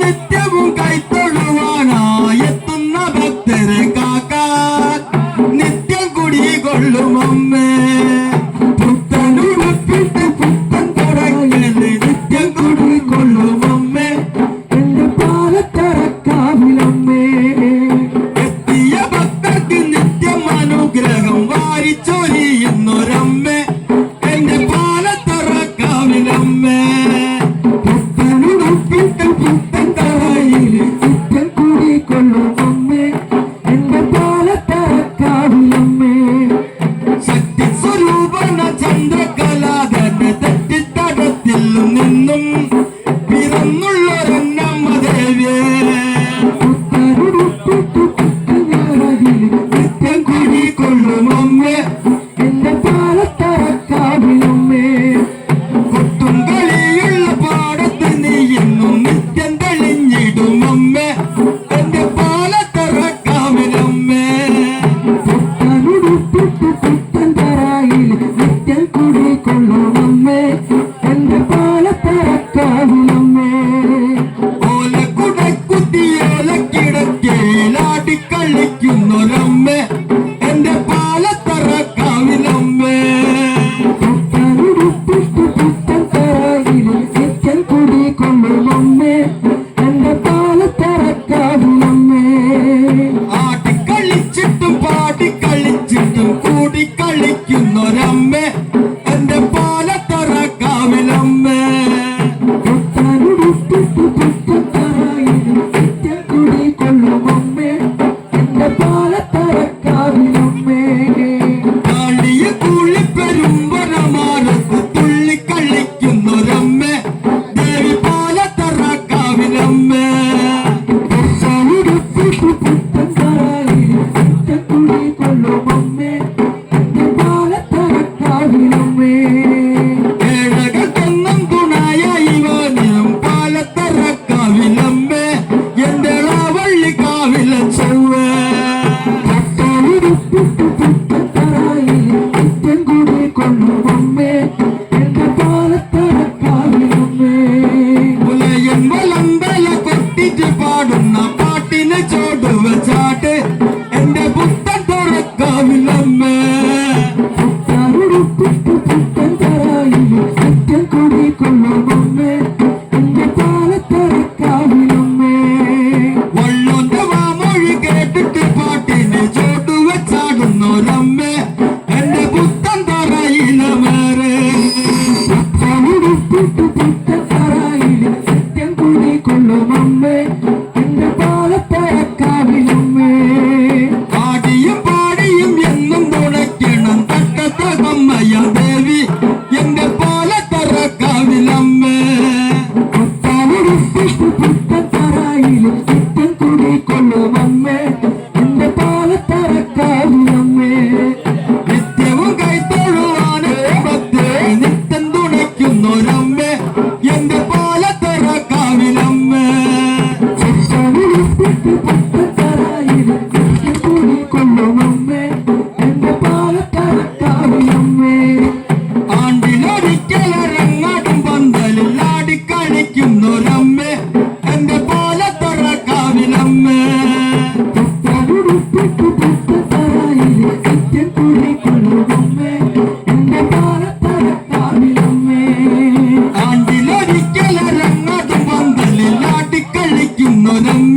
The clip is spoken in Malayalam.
നിത്യവും കൈത്തൊഴുവാനായെത്തുന്ന ഭക്തരെ കാക്കാൻ നിത്യം കുടികൊള്ളും അമ്മേ. പുത്തനുടുപ്പിട്ട് പുത്തൻ തുടങ്ങല് നിത്യം കുടികൊള്ളും അമ്മേ. എന്റെ പാലത്തറക്കാവിലമ്മേ എത്തിയ ഭക്തർക്ക് നിത്യം അനുഗ്രഹം വാരിച്ചൊരിയുന്നൊരമ്മേ. എന്റെ പാലത്തറക്കാവിലമ്മേ പുത്തനുടുപ്പിട്ട് പുത്തൻ തറയില് നിത്യം കുടികൊള്ളും അമ്മേ. എന്റെ പാലത്തറക്കാവിലമ്മേ ശക്തി സ്വരൂപന ചന്ദ്രകലാധന തെറ്റിത്തടത്തിൽ നിന്നും പിറന്നുള്ളൊരന്നമ്മ ദേവിയേ. പുത്തനുടുപ്പിട്ട് പുത്തൻ തറയില് നിത്യം കുടികൊള്ളും അമ്മേ. എന്റെ പാലത്തറക്കാവിലമ്മേ കൊട്ടും കളിയുള്ള പാടത്ത് നീ എന്നും നിത്യം തെളിഞ്ഞിടും അമ്മേ. എന്റെ പാലത്തറക്കാവിലമ്മേ പുത്തനുടുപ്പിട്ട് പുത്തൻ തറയില് നിത്യം കുടികൊള്ളും അമ്മേ. എന്റെ പാലത്തറക്കാവിലമ്മേ ഓലക്കുടക്കുത്തി ഓലക്കിടക്കയിലാടിക്കളിക്കുന്നൊരമ്മേ. എന്റെ പാലത്തറക്കാവിലമ്മേ പുത്തനുടുപ്പിട്ട് പുത്തൻ തറയില് നിത്യം കുടികൊള്ളും അമ്മേ. എന്റെ പാലത്തറക്കാവിലമ്മേ ആടിക്കളിച്ചിട്ടും പാടിക്കളിച്ചിട്ടും കൂടിക്കളിക്കുന്നൊരമ്മേ. എന്റെ പാലത്തറക്കാവിലമ്മേ പുത്തനുടുപ്പിട്ട് പുത്തൻ തറയില് നിത്യം കുടികൊള്ളും അമ്മേ. എന്റെ പാലത്തറക്കാവിലമ്മേ കാളിയ കൂളിപ്പെരുമ്പരമാരത്ത് തുള്ളിക്കളിക്കുന്നൊരമ്മേ. ദേവി പാലത്തറക്കാവിലമ്മേ പുത്തനുടുപ്പിട്ട് പുത്തൻ തറയില് നിത്യം കുടികൊള്ളും അമ്മേ. എന്റെ പാലത്തറക്കാവിലമ്മേ ഏഴകത്തൊന്നും തുണായ ഇവനും പാലത്തറക്കാവിലമ്മേ. എന്റെ വള്ളിക്കാവില ചൊവ്വേ പുത്തനുടുപ്പിട്ട് പുത്തൻ തറയില് നിത്യം കുടികൊള്ളും അമ്മേ. എന്റെ പാലത്തറക്കാവിലമ്മേ പുലയൻ വലമ്പല കൊട്ടിട്ട് പാടുന്ന പാട്ടിന് ചോടുവ ചാട്ട്. എന്റെ പുത്തൻ തുറക്കാവിലമ്മേ പുത്തനുടുപ്പിട്ട് പുത്തൻ തറയില് നിത്യം കുടികൊള്ളും അമ്മേ. എന്റെ പാലത്തറക്കാവിലമ്മേ വള്ളോന്റെ വാമൊഴി കേട്ടിട്ട് പാട്ടിന് ചോടുവ ചാടുന്നൊരമ്മേ. എന്റെ പുത്തൻ തറയിലമേറെ പുത്തനുടുപ്പിട്ട് പുത്തൻ തറയില് നിത്യം കുടികൊള്ളും അമ്മേ. എന്റെ പാലത്തറക്കാവിലമ്മേ പാടിയും പാടിയും എന്നും തുണയ്ക്കണം തട്ടത്തമ്മയ ദേവി. എന്റെ പാലത്തറക്കാവിലമ്മേ പുത്തനുടുപ്പിട്ട് പുത്തൻ തറയില് നിത്യം കുടികൊള്ളും അമ്മേ. എന്റെ പാലത്തറക്കാവിലമ്മേ നിത്യവും കൈത്തൊഴുവാന് ഭക്തരെ നിത്യം തുണയ്ക്കുന്നൊരമ്മേ. എന്റെ പാലത്തറക്കാവിലമ്മേ പുത്തനുടുപ്പിട്ട് പുത്തൻ തറയില് നിത്യം കുടികൊള്ളും അമ്മേ. എന്റെ പാലത്തറക്കാവിലമ്മേ ആണ്ടിലൊരിക്കലരങ്ങാടും പന്തലിൽ ആടിക്കളിക്കുന്നൊരമ്മേ. എന്റെ പാലത്തറക്കാവിലമ്മേ പുത്തനുടുപ്പിട്ട് പുത്തൻ തറയില് നിത്യം കുടികൊള്ളും അമ്മേ. എന്റെ പാലത്തറക്കാവിലമ്മേ ആണ്ടിലൊരിക്കലരങ്ങാടും പന്തലിൽ ആടിക്കളിക്കുന്നൊരമ്മേ.